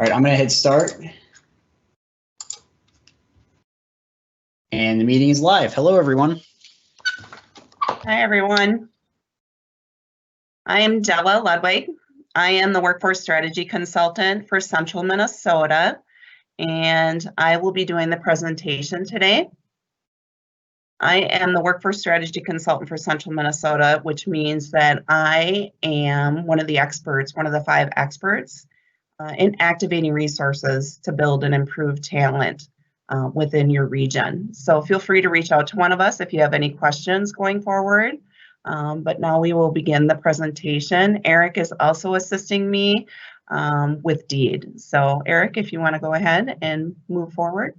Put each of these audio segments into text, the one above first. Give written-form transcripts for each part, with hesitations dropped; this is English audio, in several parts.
All right, I'm going to hit start. And the meeting is live. Hello, everyone. Hi, everyone. I am Della Ludwig. I am the Workforce Strategy Consultant for Central Minnesota, and I will be doing the presentation today. I am the Workforce Strategy Consultant for Central Minnesota, which means that I am one of the experts, one of the 5 experts in activating resources to build and improve talent within your region. So feel free to reach out to one of us if you have any questions going forward. But now we will begin the presentation. Eric is also assisting me with DEED. So Eric, if you want to go ahead and move forward.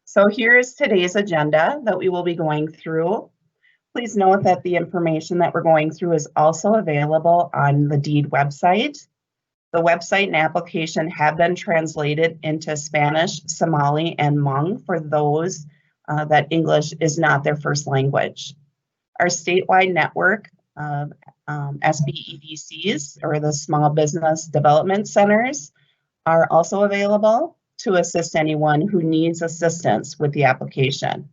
So here is today's agenda that we will be going through. Please note that the information that we're going through is also available on the DEED website. The website and application have been translated into Spanish, Somali, and Hmong for those that English is not their first language. Our statewide network of SBEDCs, or the Small Business Development Centers, are also available to assist anyone who needs assistance with the application.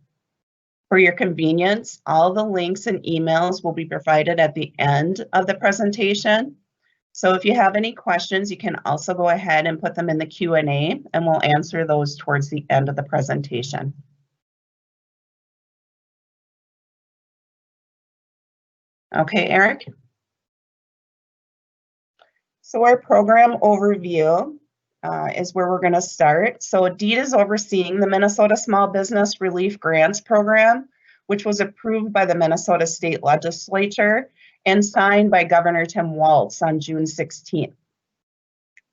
For your convenience, all the links and emails will be provided at the end of the presentation. So if you have any questions, you can also go ahead and put them in the Q&A, and we'll answer those towards the end of the presentation. Okay, Eric. So our program overview is where we're going to start. So DEED is overseeing the Minnesota Small Business Relief Grants Program, which was approved by the Minnesota State Legislature and signed by Governor Tim Walz on June 16th.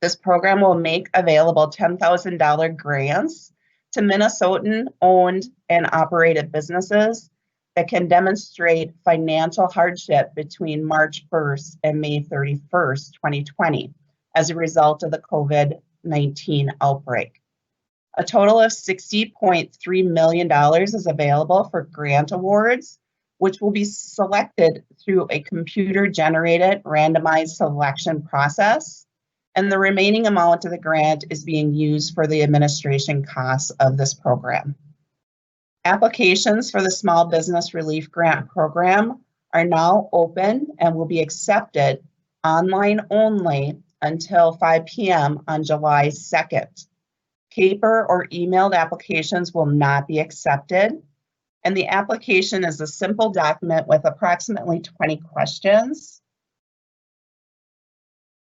This program will make available $10,000 grants to Minnesotan-owned and operated businesses that can demonstrate financial hardship between March 1st and May 31st, 2020, as a result of the COVID-19 outbreak. A total of $60.3 million is available for grant awards, which will be selected through a computer-generated randomized selection process, and the remaining amount of the grant is being used for the administration costs of this program. Applications for the Small Business Relief Grant Program are now open and will be accepted online only until 5 p.m. on July 2nd. Paper or emailed applications will not be accepted, and the application is a simple document with approximately 20 questions.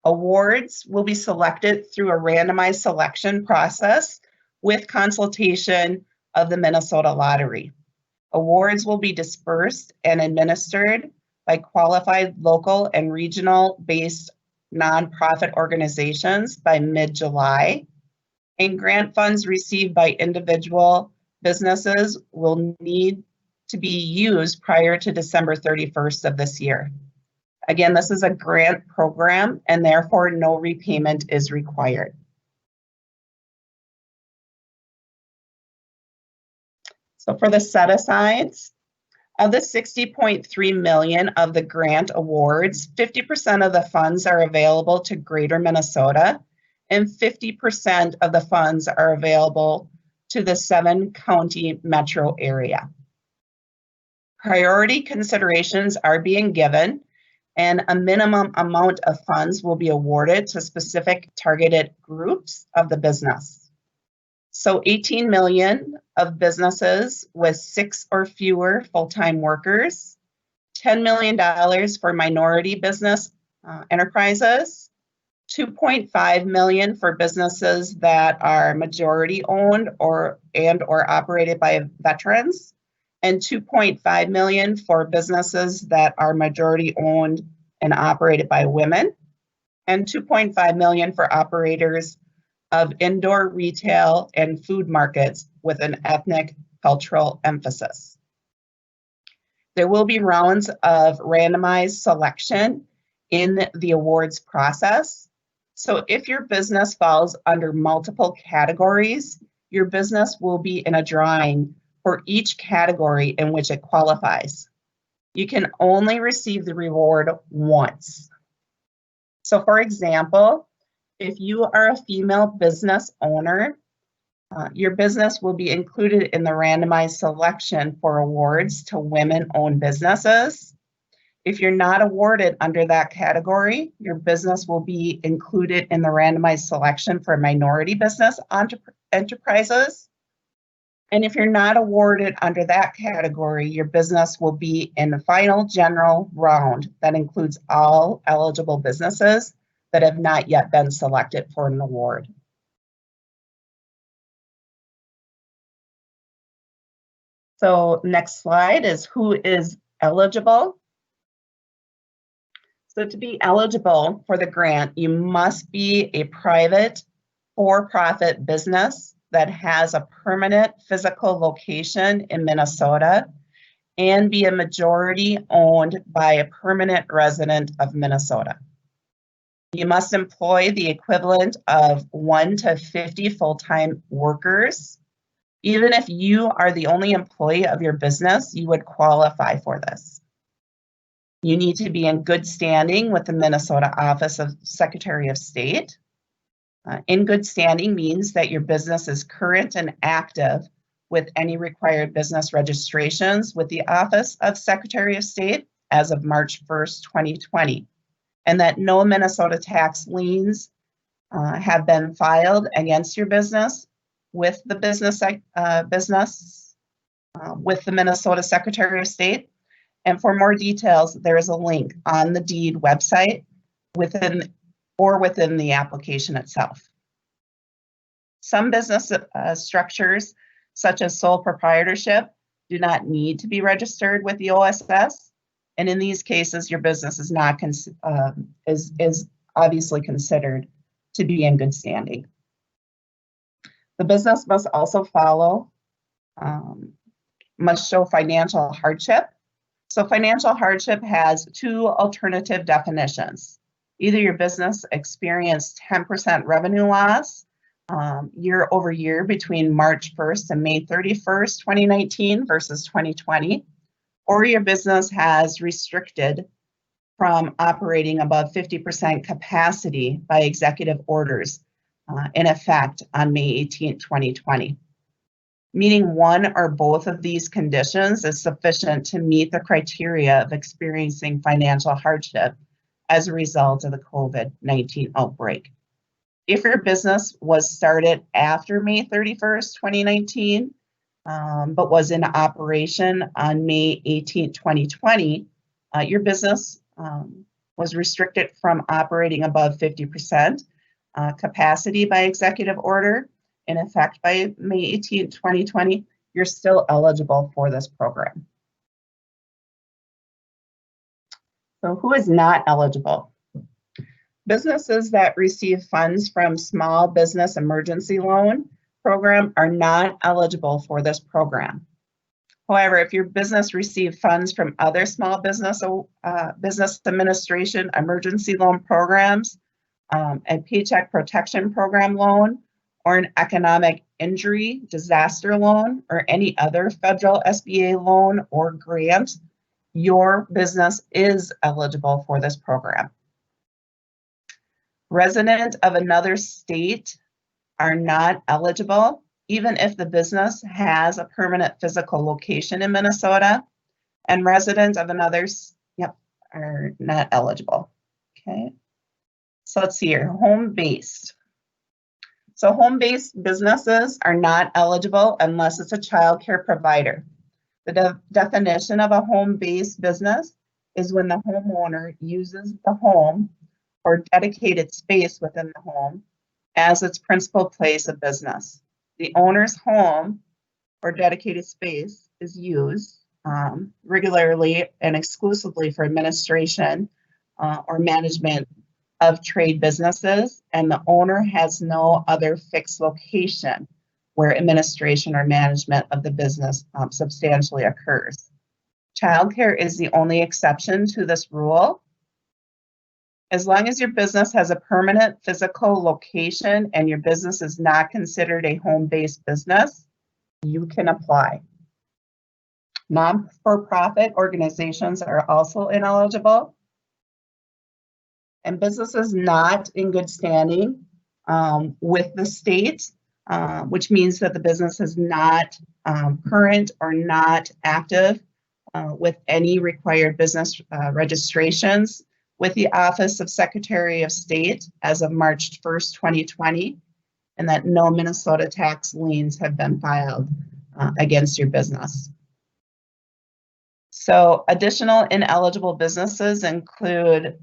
Awards will be selected through a randomized selection process with consultation of the Minnesota Lottery. Awards will be dispersed and administered by qualified local and regional-based nonprofit organizations by mid-July, and grant funds received by individual businesses will need to be used prior to December 31st of this year. Again, this is a grant program, and therefore no repayment is required. So for the set-asides, of the $60.3 million of the grant awards, 50% of the funds are available to Greater Minnesota, and 50% of the funds are available to the 7-county metro area. Priority considerations are being given, and a minimum amount of funds will be awarded to specific targeted groups of the business. So 18 million of businesses with 6 or fewer full-time workers, $10 million for minority business enterprises, $2.5 million for businesses that are majority owned or operated by veterans, and $2.5 million for businesses that are majority owned and operated by women, and $2.5 million for operators of indoor retail and food markets with an ethnic cultural emphasis. There will be rounds of randomized selection in the awards process. So if your business falls under multiple categories, your business will be in a drawing for each category in which it qualifies. You can only receive the reward once. So for example, if you are a female business owner, your business will be included in the randomized selection for awards to women-owned businesses. If you're not awarded under that category, your business will be included in the randomized selection for minority business enterprises. And if you're not awarded under that category, your business will be in the final general round that includes all eligible businesses that have not yet been selected for an award. So next slide is who is eligible. So to be eligible for the grant, you must be a private for-profit business that has a permanent physical location in Minnesota and be a majority owned by a permanent resident of Minnesota. You must employ the equivalent of 1 to 50 full-time workers. Even if you are the only employee of your business, you would qualify for this. You need to be in good standing with the Minnesota Office of Secretary of State. In good standing means that your business is current and active with any required business registrations with the Office of Secretary of State as of March 1st, 2020, and that no Minnesota tax liens have been filed against your business with the with the Minnesota Secretary of State. And for more details, there is a link on the deed website within the application itself. Some business structures, such as sole proprietorship, do not need to be registered with the OSS. And in these cases, your business is not is obviously considered to be in good standing. The business must also must show financial hardship. So financial hardship has two alternative definitions. Either your business experienced 10% revenue loss year over year between March 1st and May 31st, 2019 versus 2020, or your business has restricted from operating above 50% capacity by executive orders in effect on May 18, 2020. Meeting one or both of these conditions is sufficient to meet the criteria of experiencing financial hardship as a result of the COVID-19 outbreak. If your business was started after May 31st, 2019, but was in operation on May 18, 2020, your business was restricted from operating above 50% capacity by executive order in effect by May 18, 2020, you're still eligible for this program. So who is not eligible? Businesses that receive funds from Small Business Emergency Loan Program are not eligible for this program. However, if your business received funds from other Small Business Administration emergency loan programs, a Paycheck Protection Program loan, or an economic injury disaster loan, or any other federal SBA loan or grant, your business is eligible for this program. Residents of another state are not eligible, even if the business has a permanent physical location in Minnesota, and residents of another, are not eligible. Okay, so let's see here, home-based. So home-based businesses are not eligible unless it's a childcare provider. The definition of a home-based business is when the homeowner uses the home or dedicated space within the home as its principal place of business. The owner's home or dedicated space is used regularly and exclusively for administration or management of trade businesses, and the owner has no other fixed location where administration or management of the business substantially occurs. Childcare is the only exception to this rule. As long as your business has a permanent physical location and your business is not considered a home-based business, you can apply. Non-for-profit organizations are also ineligible. and businesses not in good standing with the state, which means that the business is not current or not active with any required business registrations with the Office of Secretary of State as of March 1st, 2020, and that no Minnesota tax liens have been filed against your business. So additional ineligible businesses include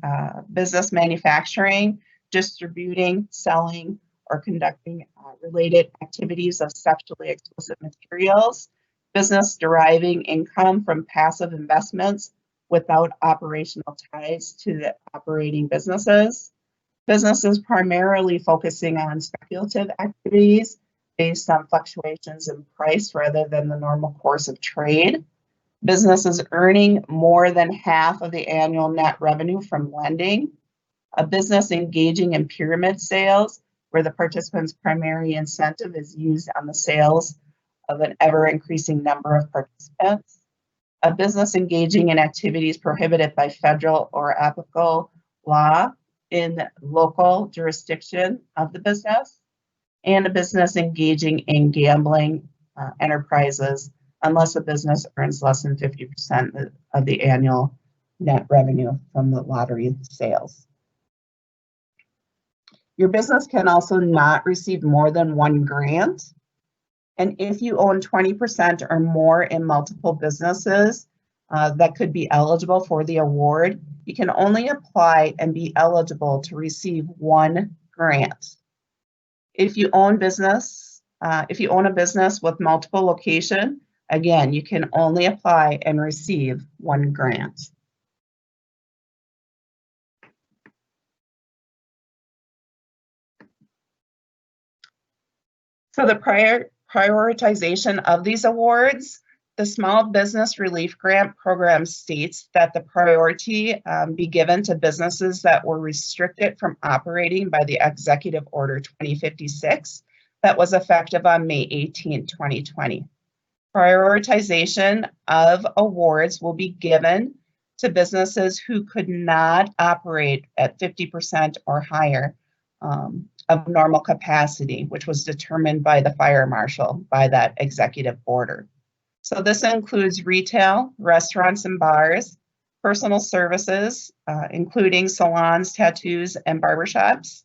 business manufacturing, distributing, selling, or conducting related activities of sexually explicit materials, business deriving income from passive investments without operational ties to the operating businesses, businesses primarily focusing on speculative activities based on fluctuations in price rather than the normal course of trade, businesses earning more than half of the annual net revenue from lending, a business engaging in pyramid sales where the participant's primary incentive is used on the sales of an ever-increasing number of participants, a business engaging in activities prohibited by federal or applicable law in local jurisdiction of the business, and a business engaging in gambling enterprises unless the business earns less than 50% of the annual net revenue from the lottery sales. Your business can also not receive more than one grant. And if you own 20% or more in multiple businesses that could be eligible for the award, you can only apply and be eligible to receive one grant. If you own a business with multiple locations, again, you can only apply and receive one grant. So the prioritization of these awards, the Small Business Relief Grant Program states that the priority be given to businesses that were restricted from operating by the Executive Order 2056 that was effective on May 18, 2020. Prioritization of awards will be given to businesses who could not operate at 50% or higher of normal capacity, which was determined by the fire marshal by that executive order. So this includes retail, restaurants and bars, personal services, including salons, tattoos, and barbershops,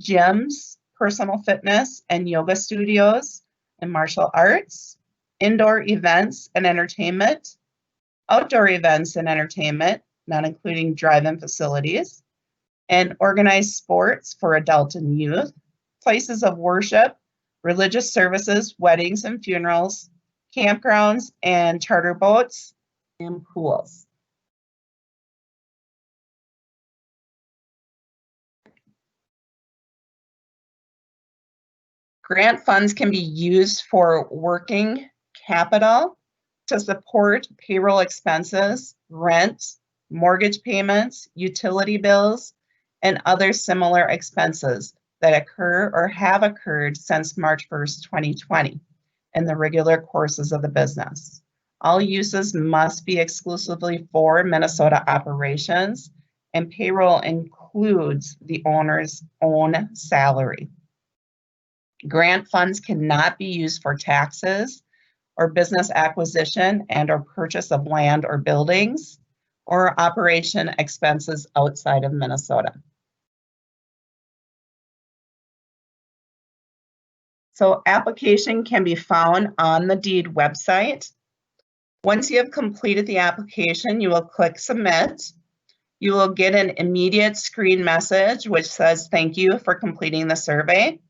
gyms, personal fitness and yoga studios, and martial arts, indoor events and entertainment, outdoor events and entertainment, not including drive-in facilities, and organized sports for adult and youth, places of worship, religious services, weddings and funerals, campgrounds and charter boats, and pools. Grant funds can be used for working capital to support payroll expenses, rent, mortgage payments, utility bills, and other similar expenses that occur or have occurred since March 1st, 2020 in the regular courses of the business. All uses must be exclusively for Minnesota operations, and payroll includes the owner's own salary. Grant funds cannot be used for taxes or business acquisition and or purchase of land or buildings or operation expenses outside of Minnesota. So application can be found on the deed website. Once you have completed the application, you will click submit. You will get an immediate screen message which says thank you for completing the survey.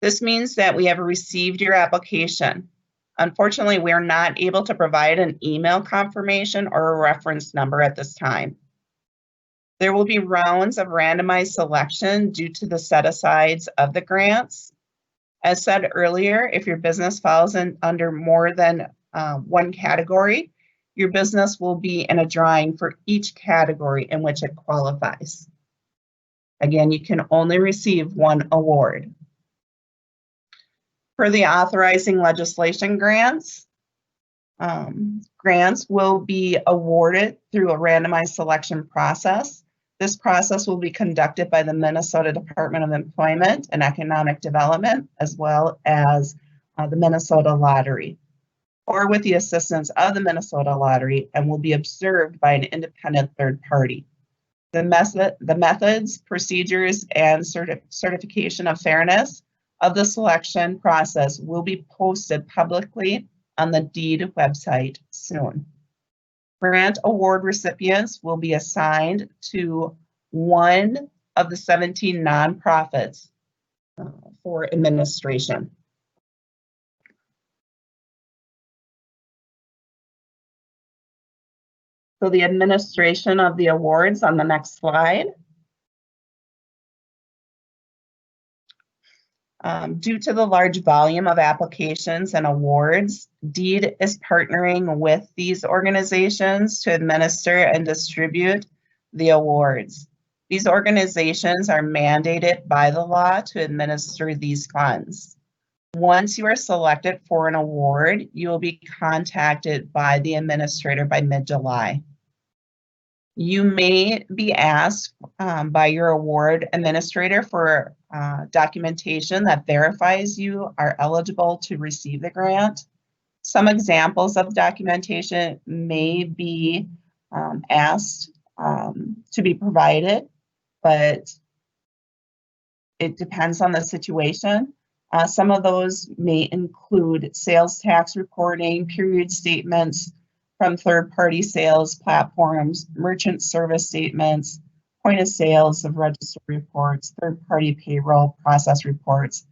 This means that we have received your application. Unfortunately, we are not able to provide an email confirmation or a reference number at this time. There will be rounds of randomized selection due to the set-asides of the grants. As said earlier, if your business falls under more than one category, your business will be in a drawing for each category in which it qualifies. Again, you can only receive one award. For the authorizing legislation grants, grants will be awarded through a randomized selection process This process will be conducted by the Minnesota Department of Employment and Economic Development, as well as the Minnesota Lottery, or with the assistance of the Minnesota Lottery, and will be observed by an independent third party. The methods, procedures, and certification of fairness of the selection process will be posted publicly on the DEED website soon. Grant award recipients will be assigned to one of the 17 nonprofits for administration. So the administration of the awards on the next slide. Due to the large volume of applications and awards, DEED is partnering with these organizations to administer and distribute the awards. These organizations are mandated by the law to administer these funds. Once you are selected for an award, you will be contacted by the administrator by mid-July. You may be asked by your award administrator for documentation that verifies you are eligible to receive the grant. Some examples of documentation may be asked to be provided, but it depends on the situation. Some of those may include sales tax reporting, period statements from third-party sales platforms, merchant service statements, point of sales of registered reports, third-party payroll process reports,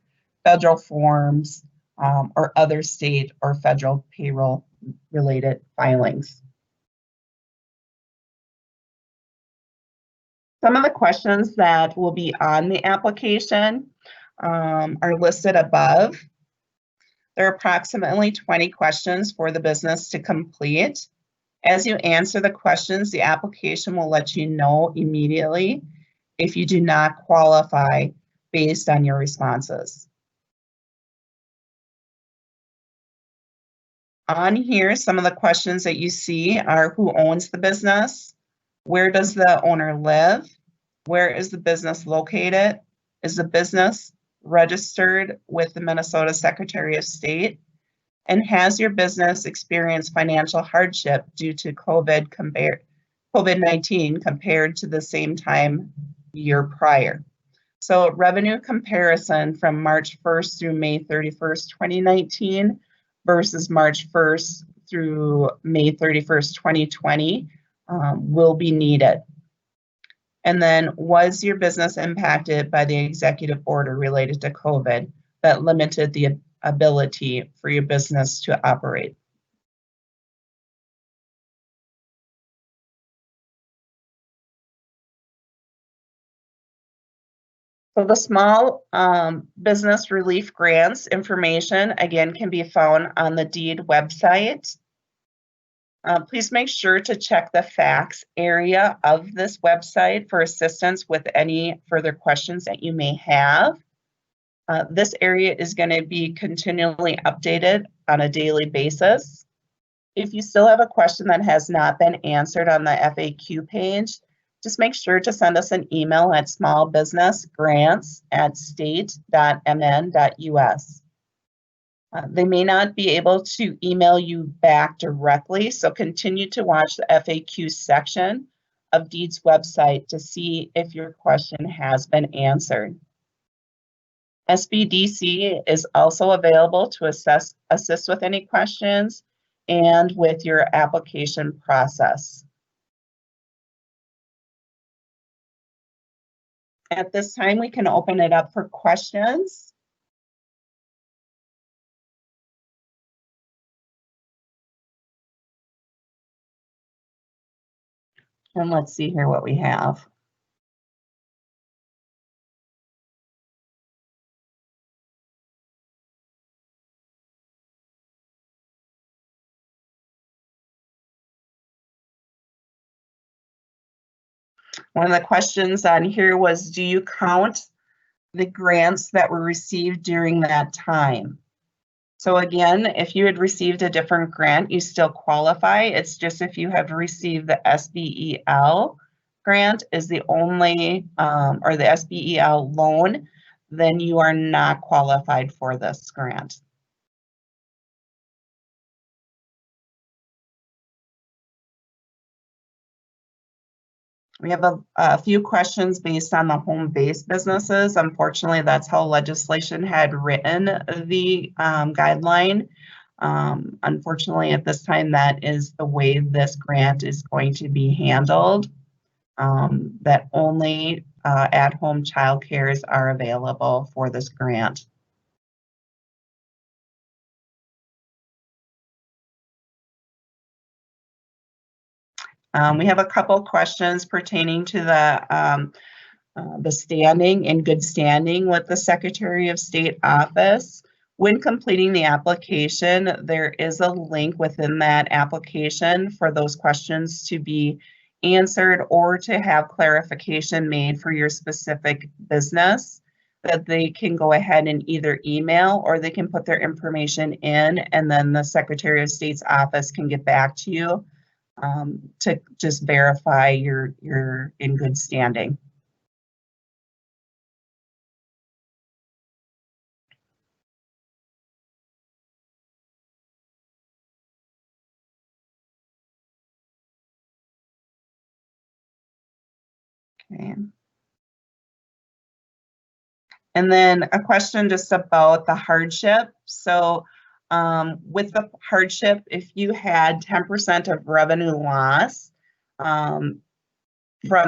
federal forms, or other state or federal payroll-related filings. Some of the questions that will be on the application are listed above. There are approximately 20 questions for the business to complete. As you answer the questions, the application will let you know immediately if you do not qualify based on your responses. On here, some of the questions that you see are: who owns the business? Where does the owner live? Where is the business located? Is the business registered with the Minnesota Secretary of State? And has your business experienced financial hardship due to COVID-19 compared to the same time year prior? So revenue comparison from March 1st through May 31st, 2019 versus March 1st through May 31st, 2020 will be needed. And then, was your business impacted by the executive order related to COVID that limited the ability for your business to operate? So the small business relief grants information, again, can be found on the DEED website. Please make sure to check the facts area of this website for assistance with any further questions that you may have. This area is going to be continually updated on a daily basis. If you still have a question that has not been answered on the FAQ page, just make sure to send us an email at smallbusinessgrants@state.mn.us. They may not be able to email you back directly, so continue to watch the FAQ section of DEED's website to see if your question has been answered. SBDC is also available to assist with any questions and with your application process. At this time, we can open it up for questions. And let's see here what we have. One of the questions on here was, do you count the grants that were received during that time? So again, if you had received a different grant, you still qualify. It's just if you have received the SBEL, grant is the only, or the SBEL loan, then you are not qualified for this grant. We have a few questions based on the home-based businesses. Unfortunately, that's how legislation had written the guideline. Unfortunately, at this time, that is the way this grant is going to be handled, that only at-home childcares are available for this grant. We have a couple questions pertaining to the standing in good standing with the Secretary of State office. When completing the application, there is a link within that application for those questions to be answered or to have clarification made for your specific business, that they can go ahead and either email or they can put their information in, and then the Secretary of State's office can get back to you to just verify you're in good standing. Okay. And then a question just about the hardship. So with the hardship, if you had 10% of revenue loss from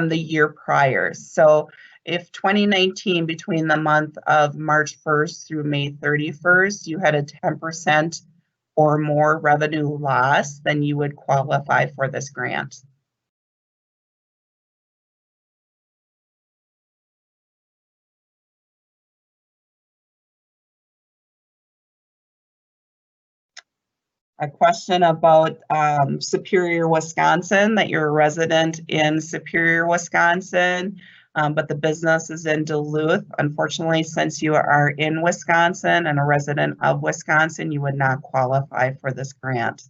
the year prior. So if 2019, between the month of March 1st through May 31st, you had a 10% or more revenue loss, then you would qualify for this grant. A question about Superior, Wisconsin, that you're a resident in Superior, Wisconsin, but the business is in Duluth. Unfortunately, since you are in Wisconsin and a resident of Wisconsin, you would not qualify for this grant.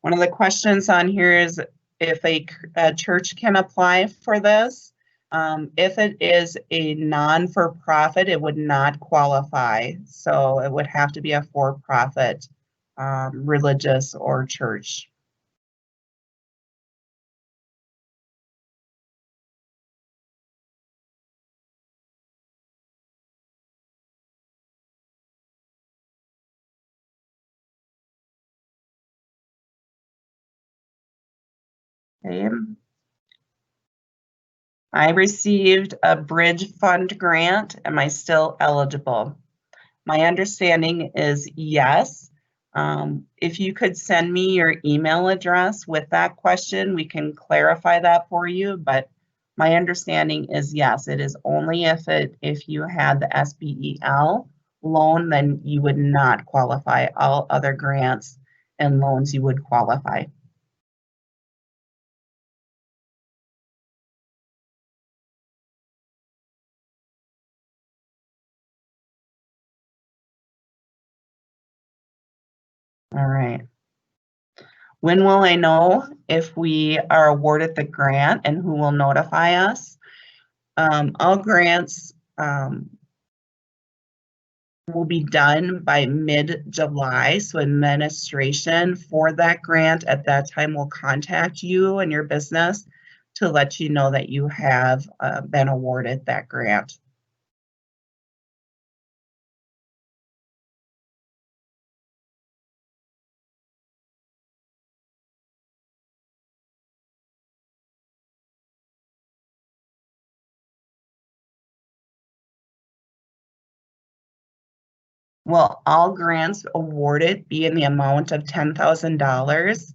One of the questions on here is if a church can apply for this. If it is a non-for-profit, it would not qualify. So it would have to be a for-profit religious or church. Okay. I received a Bridge Fund grant. Am I still eligible? My understanding is yes. If you could send me your email address with that question, we can clarify that for you. But my understanding is yes, it is only if you had the SBEL loan, then you would not qualify. All other grants and loans you would qualify. All right. When will I know if we are awarded the grant and who will notify us? All grants will be done by mid-July, so administration for that grant at that time will contact you and your business to let you know that you have been awarded that grant. Will all grants awarded be in the amount of $10,000?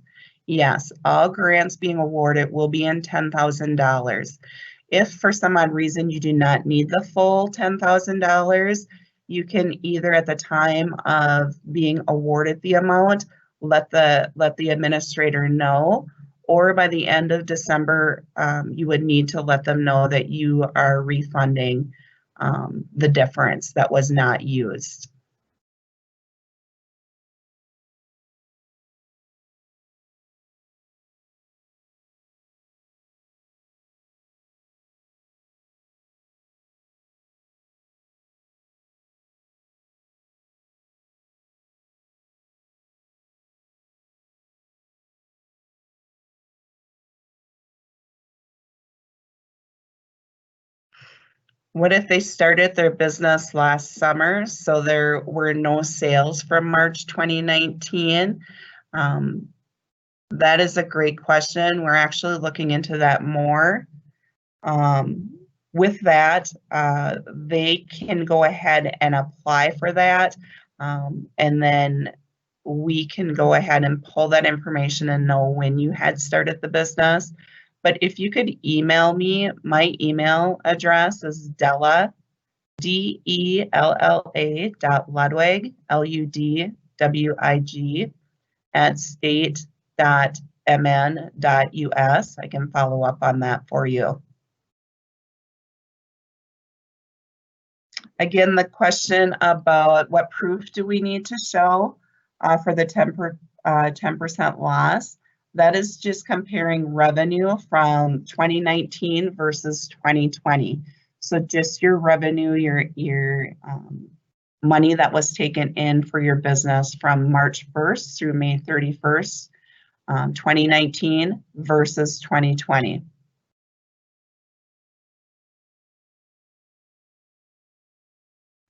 Yes, all grants being awarded will be in $10,000. If for some odd reason you do not need the full $10,000, you can either at the time of being awarded the amount, let the administrator know, or by the end of December, you would need to let them know that you are refunding the difference that was not used. What if they started their business last summer, so there were no sales from March 2019? That is a great question. We're actually looking into that more. With that, they can go ahead and apply for that, and then we can go ahead and pull that information and know when you had started the business. But if you could email me, my email address is Della, DELLA .Ludwig, LUDWIG, at state.mn.us. I can follow up on that for you. Again, the question about what proof do we need to show for the 10% loss, that is just comparing revenue from 2019 versus 2020. So just your revenue, your money that was taken in for your business from March 1st through May 31st, 2019 versus 2020.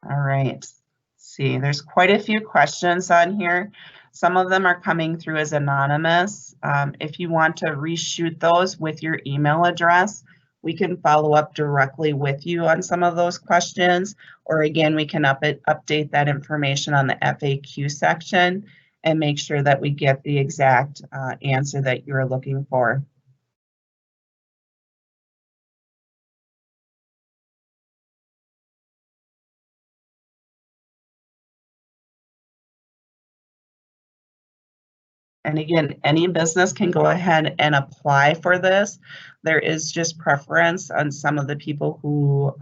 All right, let's see, there's quite a few questions on here. Some of them are coming through as anonymous. If you want to reshoot those with your email address, we can follow up directly with you on some of those questions, or again, we can update that information on the FAQ section and make sure that we get the exact answer that you're looking for. And again, any business can go ahead and apply for this. There is just preference on some of the people who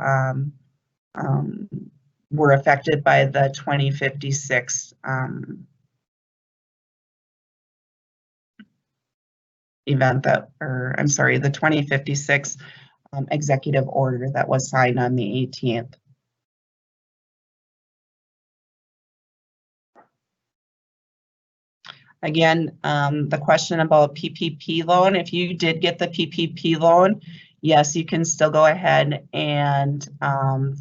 were affected by the 2056 event that, or I'm sorry, the 2056 executive order that was signed on the 18th. Again, the question about PPP loan, if you did get the PPP loan, yes, you can still go ahead and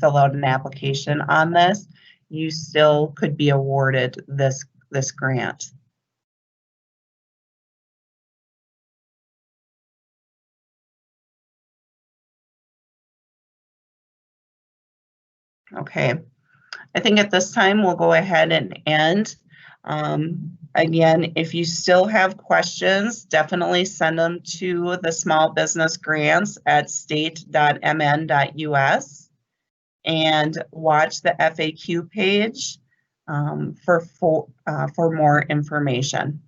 fill out an application on this. You still could be awarded this grant. Okay, I think at this time we'll go ahead and end. Again, if you still have questions, definitely send them to the small business grants at state.mn.us and watch the FAQ page for more information.